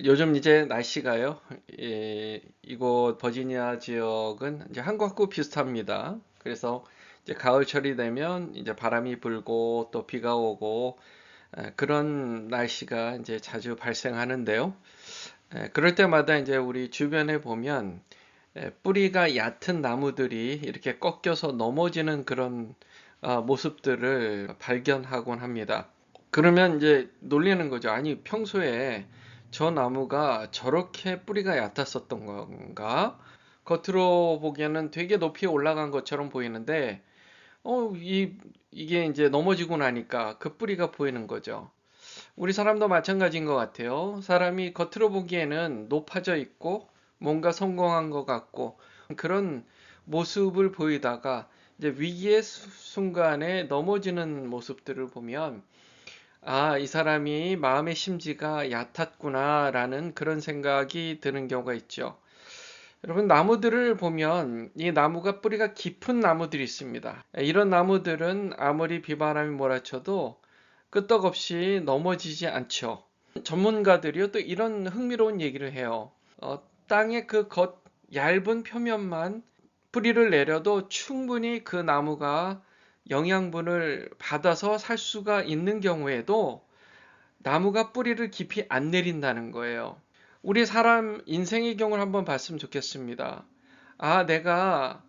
요즘 이제 날씨가요. 이곳 버지니아 지역은 이제 한국하고 비슷합니다. 그래서 이제 가을철이 되면 이제 바람이 불고 또 비가 오고 그런 날씨가 이제 자주 발생하는데요. 그럴 때마다 이제 우리 주변에 보면 뿌리가 얕은 나무들이 이렇게 꺾여서 넘어지는 그런 모습들을 발견하곤 합니다. 그러면 이제 놀리는 거죠. 아니, 평소에 저 나무가 저렇게 뿌리가 얕았었던 건가? 겉으로 보기에는 되게 높이 올라간 것처럼 보이는데, 이게 이제 넘어지고 나니까 그 뿌리가 보이는 거죠. 우리 사람도 마찬가지인 것 같아요. 사람이 겉으로 보기에는 높아져 있고, 뭔가 성공한 것 같고, 그런 모습을 보이다가, 이제 위기의 순간에 넘어지는 모습들을 보면, 아, 이 사람이 마음의 심지가 얕았구나라는 그런 생각이 드는 경우가 있죠. 여러분, 나무들을 보면 이 나무가 뿌리가 깊은 나무들이 있습니다. 이런 나무들은 아무리 비바람이 몰아쳐도 끄떡없이 넘어지지 않죠. 전문가들이요, 또 이런 흥미로운 얘기를 해요. 땅의 그 얇은 표면만 뿌리를 내려도 충분히 그 나무가 영양분을 받아서 살 수가 있는 경우에도 나무가 뿌리를 깊이 안 내린다는 거예요. 우리 사람 인생의 경우를 한번 봤으면 좋겠습니다. 아, 내가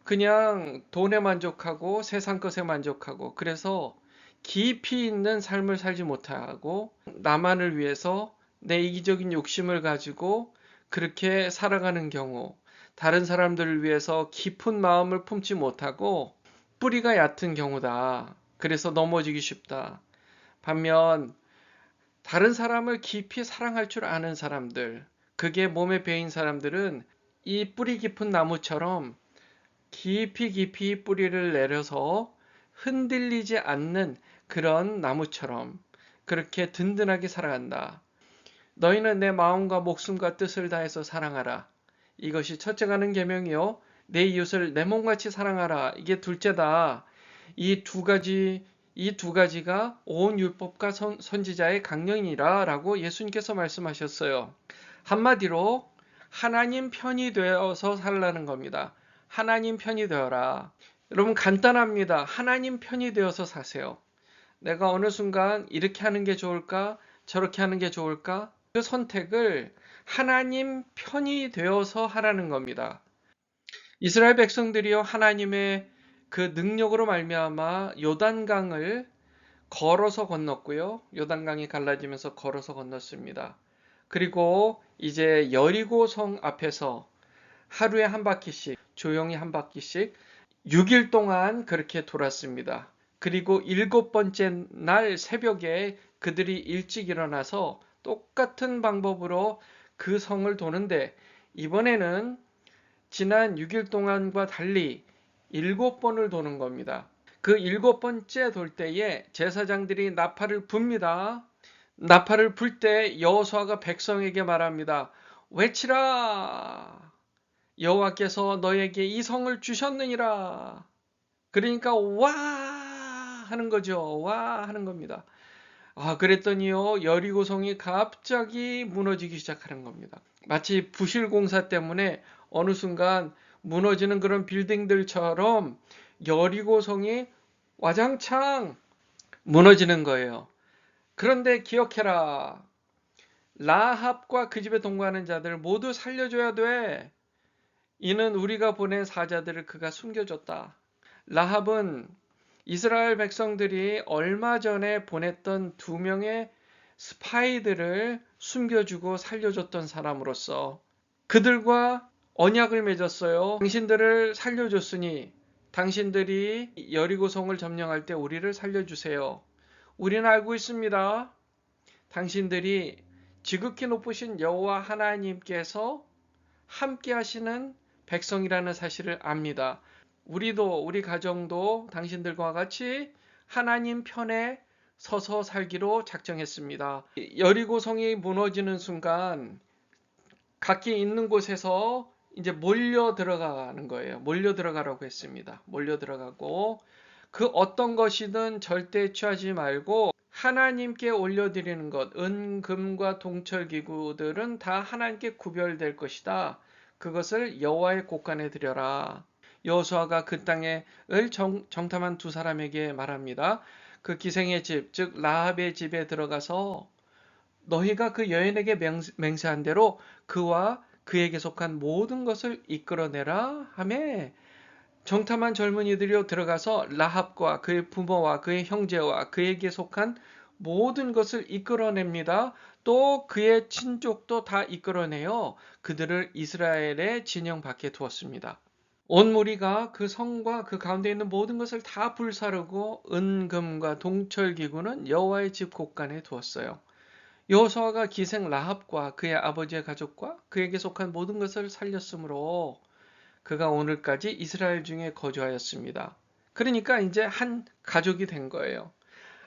그냥 돈에 만족하고 세상 것에 만족하고 그래서 깊이 있는 삶을 살지 못하고 나만을 위해서 내 이기적인 욕심을 가지고 그렇게 살아가는 경우, 다른 사람들을 위해서 깊은 마음을 품지 못하고 뿌리가 얕은 경우다. 그래서 넘어지기 쉽다. 반면 다른 사람을 깊이 사랑할 줄 아는 사람들, 그게 몸에 배인 사람들은 이 뿌리 깊은 나무처럼 깊이 깊이 뿌리를 내려서 흔들리지 않는 그런 나무처럼 그렇게 든든하게 살아간다. 너희는 내 마음과 목숨과 뜻을 다해서 사랑하라. 이것이 첫째가는 계명이요. 내 이웃을 내 몸같이 사랑하라. 이게 둘째다. 이 두 가지가 온 율법과 선지자의 강령이라라고 예수님께서 말씀하셨어요. 한마디로 하나님 편이 되어서 살라는 겁니다. 하나님 편이 되어라. 여러분 간단합니다. 하나님 편이 되어서 사세요. 내가 어느 순간 이렇게 하는 게 좋을까? 저렇게 하는 게 좋을까? 그 선택을 하나님 편이 되어서 하라는 겁니다. 이스라엘 백성들이요 하나님의 그 능력으로 말미암아 요단강을 걸어서 건넜고요. 요단강이 갈라지면서 걸어서 건넜습니다. 그리고 이제 여리고 성 앞에서 하루에 한 바퀴씩 조용히 한 바퀴씩 6일 동안 그렇게 돌았습니다. 그리고 일곱 번째 날 새벽에 그들이 일찍 일어나서 똑같은 방법으로 그 성을 도는데 이번에는 지난 6일 동안과 달리 일곱 번을 도는 겁니다. 그 일곱 번째 돌 때에 제사장들이 나팔을 붑니다. 나팔을 불 때 여호수아가 백성에게 말합니다. 외치라! 여호와께서 너에게 이 성을 주셨느니라. 그러니까 와 하는 거죠. 와 하는 겁니다. 아, 그랬더니요, 여리고성이 갑자기 무너지기 시작하는 겁니다. 마치 부실공사 때문에 어느 순간 무너지는 그런 빌딩들처럼 여리고성이 와장창 무너지는 거예요. 그런데 기억해라. 라합과 그 집에 동거하는 자들 모두 살려줘야 돼. 이는 우리가 보낸 사자들을 그가 숨겨줬다. 라합은 이스라엘 백성들이 얼마 전에 보냈던 2명의 스파이들을 숨겨주고 살려줬던 사람으로서 그들과 언약을 맺었어요. 당신들을 살려줬으니 당신들이 여리고성을 점령할 때 우리를 살려주세요. 우리는 알고 있습니다. 당신들이 지극히 높으신 여호와 하나님께서 함께 하시는 백성이라는 사실을 압니다. 우리도 우리 가정도 당신들과 같이 하나님 편에 서서 살기로 작정했습니다. 여리고성이 무너지는 순간 각기 있는 곳에서 이제 몰려 들어가는 거예요. 몰려 들어가라고 했습니다. 몰려 들어가고 그 어떤 것이든 절대 취하지 말고 하나님께 올려드리는 것, 은, 금과 동철 기구들은 다 하나님께 구별될 것이다. 그것을 여호와의 곳간에 드려라. 여호수아가 그 땅을 정탐한 두 사람에게 말합니다. 그 기생의 집, 즉 라합의 집에 들어가서 너희가 그 여인에게 맹세한 대로 그와 그에게 속한 모든 것을 이끌어내라 하매 정탐한 젊은이들이 들어가서 라합과 그의 부모와 그의 형제와 그에게 속한 모든 것을 이끌어냅니다. 또 그의 친족도 다 이끌어내어 그들을 이스라엘의 진영 밖에 두었습니다. 온 무리가 그 성과 그 가운데 있는 모든 것을 다 불사르고 은금과 동철기구는 여호와의 집 곳간에 두었어요. 여호수아가 기생 라합과 그의 아버지의 가족과 그에게 속한 모든 것을 살렸으므로 그가 오늘까지 이스라엘 중에 거주하였습니다. 그러니까 이제 한 가족이 된 거예요.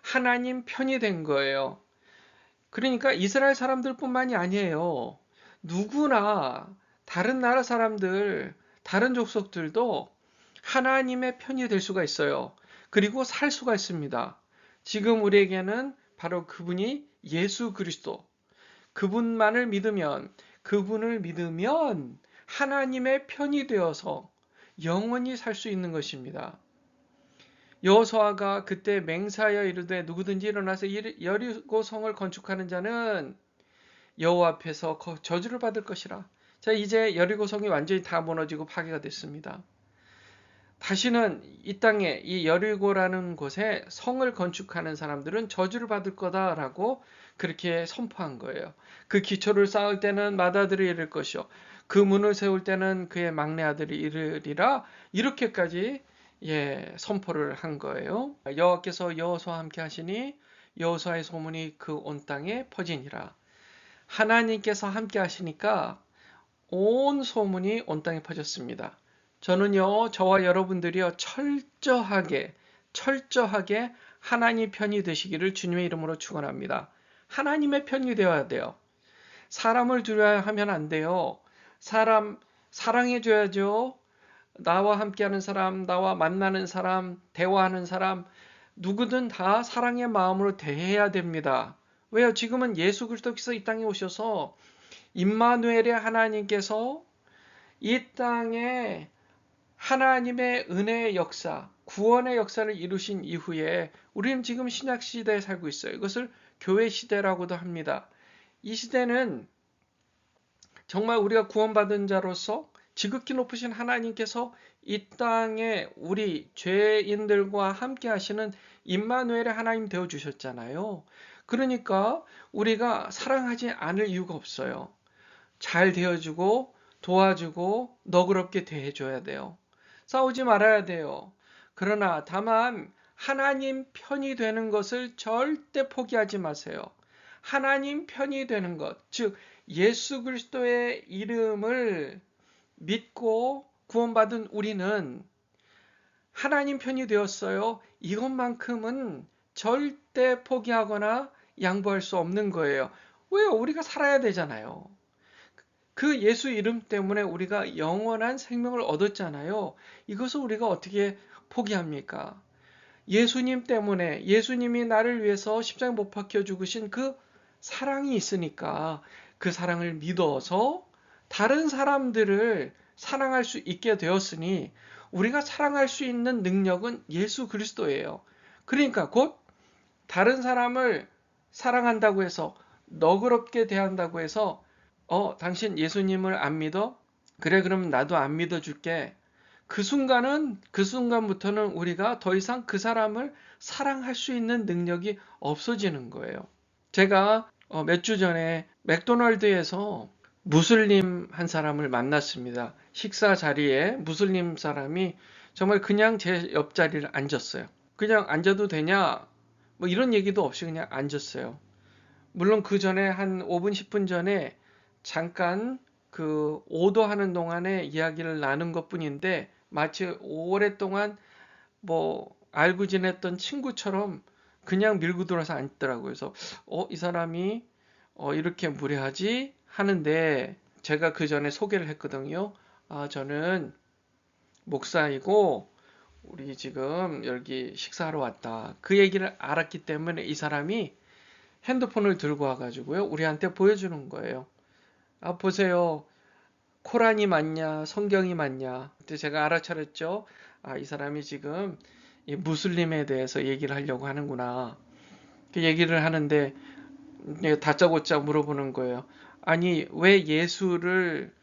하나님 편이 된 거예요. 그러니까 이스라엘 사람들뿐만이 아니에요. 누구나 다른 나라 사람들, 다른 족속들도 하나님의 편이 될 수가 있어요. 그리고 살 수가 있습니다. 지금 우리에게는 바로 그분이 예수 그리스도, 그분을 믿으면 하나님의 편이 되어서 영원히 살 수 있는 것입니다. 여호수아가 그때 맹세하여 이르되 누구든지 일어나서 여리고 성을 건축하는 자는 여호와 앞에서 저주를 받을 것이라. 자, 이제 여리고 성이 완전히 다 무너지고 파괴가 됐습니다. 다시는 이 땅에 이 여리고라는 곳에 성을 건축하는 사람들은 저주를 받을 거다라고 그렇게 선포한 거예요. 그 기초를 쌓을 때는 맏아들이 이를 것이요 그 문을 세울 때는 그의 막내 아들이 이르리라. 이렇게까지 선포를 한 거예요. 여호와께서 여호수아와 함께 하시니 여호수아의 소문이 그 온 땅에 퍼지니라. 하나님께서 함께 하시니까 온 소문이 온 땅에 퍼졌습니다. 저는요, 저와 여러분들이요, 철저하게 하나님 편이 되시기를 주님의 이름으로 축원합니다. 하나님의 편이 되어야 돼요. 사람을 두려워하면 안 돼요. 사람 사랑해줘야죠. 나와 함께하는 사람, 나와 만나는 사람, 대화하는 사람, 누구든 다 사랑의 마음으로 대해야 됩니다. 왜요? 지금은 예수 그리스도께서 이 땅에 오셔서 임마누엘의 하나님께서 이 땅에 하나님의 은혜의 역사, 구원의 역사를 이루신 이후에 우리는 지금 신약 시대에 살고 있어요. 이것을 교회 시대라고도 합니다. 이 시대는 정말 우리가 구원받은 자로서 지극히 높으신 하나님께서 이 땅에 우리 죄인들과 함께 하시는 임마누엘의 하나님 되어 주셨잖아요. 그러니까 우리가 사랑하지 않을 이유가 없어요. 잘 되어주고 도와주고 너그럽게 대해줘야 돼요. 싸우지 말아야 돼요. 그러나 다만 하나님 편이 되는 것을 절대 포기하지 마세요. 하나님 편이 되는 것, 즉 예수 그리스도의 이름을 믿고 구원받은 우리는 하나님 편이 되었어요. 이것만큼은 절대 포기하거나 양보할 수 없는 거예요. 왜요? 우리가 살아야 되잖아요. 그 예수 이름 때문에 우리가 영원한 생명을 얻었잖아요. 이것을 우리가 어떻게 포기합니까? 예수님 때문에 예수님이 나를 위해서 십자가에 못 박혀 죽으신 그 사랑이 있으니까 그 사랑을 믿어서 다른 사람들을 사랑할 수 있게 되었으니 우리가 사랑할 수 있는 능력은 예수 그리스도예요. 그러니까 곧 다른 사람을 사랑한다고 해서 너그럽게 대한다고 해서 당신 예수님을 안 믿어? 그래, 그럼 나도 안 믿어줄게. 그 순간부터는 우리가 더 이상 그 사람을 사랑할 수 있는 능력이 없어지는 거예요. 제가 몇 주 전에 맥도날드에서 무슬림 한 사람을 만났습니다. 식사 자리에 무슬림 사람이 정말 그냥 제 옆자리를 앉았어요. 그냥 앉아도 되냐? 뭐 이런 얘기도 없이 그냥 앉았어요. 물론 그 전에 한 5분, 10분 전에 잠깐 그 오더하는 동안에 이야기를 나눈 것 뿐인데 마치 오랫동안 뭐 알고 지냈던 친구처럼 그냥 밀고 들어서 앉더라고요. 그래서 이 사람이 이렇게 무례하지 하는데 제가 그 전에 소개를 했거든요. 저는 목사이고 우리 지금 여기 식사하러 왔다. 그 얘기를 알았기 때문에 이 사람이 핸드폰을 들고 와가지고요. 우리한테 보여주는 거예요. 아, 보세요. 코란이 맞냐, 성경이 맞냐. 그때 제가 알아차렸죠. 아, 이 사람이 지금 이 무슬림에 대해서 얘기를 하려고 하는구나. 그 얘기를 하는데 다짜고짜 물어보는 거예요. 아니, 왜 예수를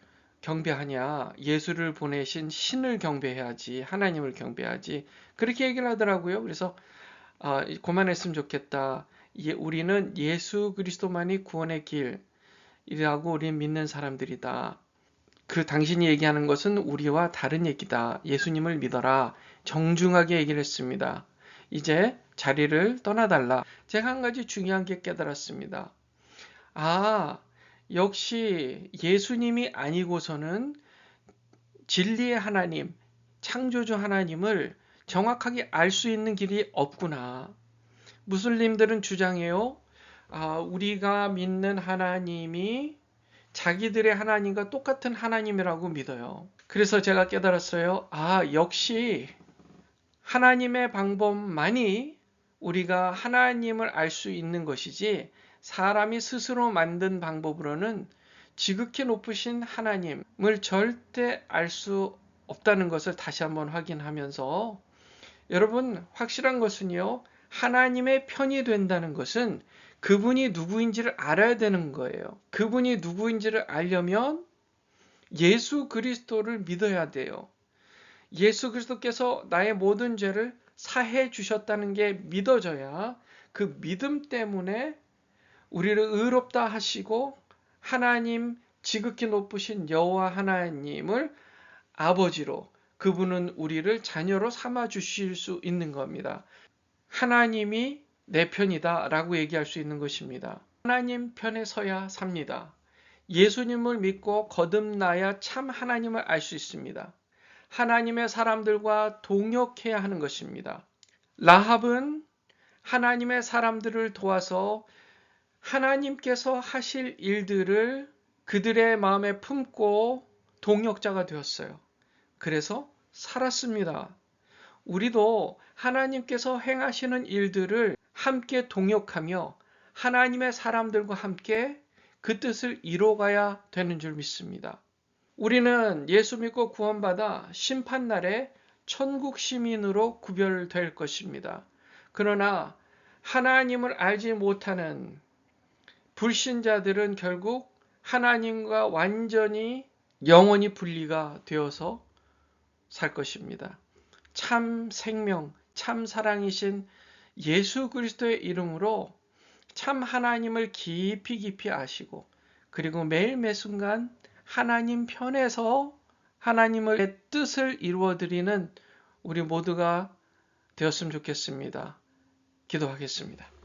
경배하냐? 예수를 보내신 신을 경배해야지, 하나님을 경배하지. 그렇게 얘기를 하더라고요. 그래서 아, 그만했으면 좋겠다. 우리는 예수 그리스도만이 구원의 길이라고 우리는 믿는 사람들이다. 그 당신이 얘기하는 것은 우리와 다른 얘기다. 예수님을 믿어라. 정중하게 얘기를 했습니다. 이제 자리를 떠나달라. 제가 한 가지 중요한 게 깨달았습니다. 아, 역시 예수님이 아니고서는 진리의 하나님, 창조주 하나님을 정확하게 알 수 있는 길이 없구나. 무슬림들은 주장해요. 아, 우리가 믿는 하나님이 자기들의 하나님과 똑같은 하나님이라고 믿어요. 그래서 제가 깨달았어요. 아, 역시 하나님의 방법만이 우리가 하나님을 알 수 있는 것이지 사람이 스스로 만든 방법으로는 지극히 높으신 하나님을 절대 알 수 없다는 것을 다시 한번 확인하면서 여러분 확실한 것은요. 하나님의 편이 된다는 것은 그분이 누구인지를 알아야 되는 거예요. 그분이 누구인지를 알려면 예수 그리스도를 믿어야 돼요. 예수 그리스도께서 나의 모든 죄를 사해 주셨다는 게 믿어져야 그 믿음 때문에 우리를 의롭다 하시고 하나님 지극히 높으신 여호와 하나님을 아버지로 그분은 우리를 자녀로 삼아 주실 수 있는 겁니다. 하나님이 내 편이다 라고 얘기할 수 있는 것입니다. 하나님 편에 서야 삽니다. 예수님을 믿고 거듭나야 참 하나님을 알 수 있습니다. 하나님의 사람들과 동역해야 하는 것입니다. 라합은 하나님의 사람들을 도와서 하나님께서 하실 일들을 그들의 마음에 품고 동역자가 되었어요. 그래서 살았습니다. 우리도 하나님께서 행하시는 일들을 함께 동역하며 하나님의 사람들과 함께 그 뜻을 이뤄가야 되는 줄 믿습니다. 우리는 예수 믿고 구원받아 심판날에 천국 시민으로 구별될 것입니다. 그러나 하나님을 알지 못하는 불신자들은 결국 하나님과 완전히 영원히 분리가 되어서 살 것입니다. 참 생명, 참 사랑이신 예수 그리스도의 이름으로 참 하나님을 깊이 깊이 아시고 그리고 매일 매순간 하나님 편에서 하나님의 뜻을 이루어드리는 우리 모두가 되었으면 좋겠습니다. 기도하겠습니다.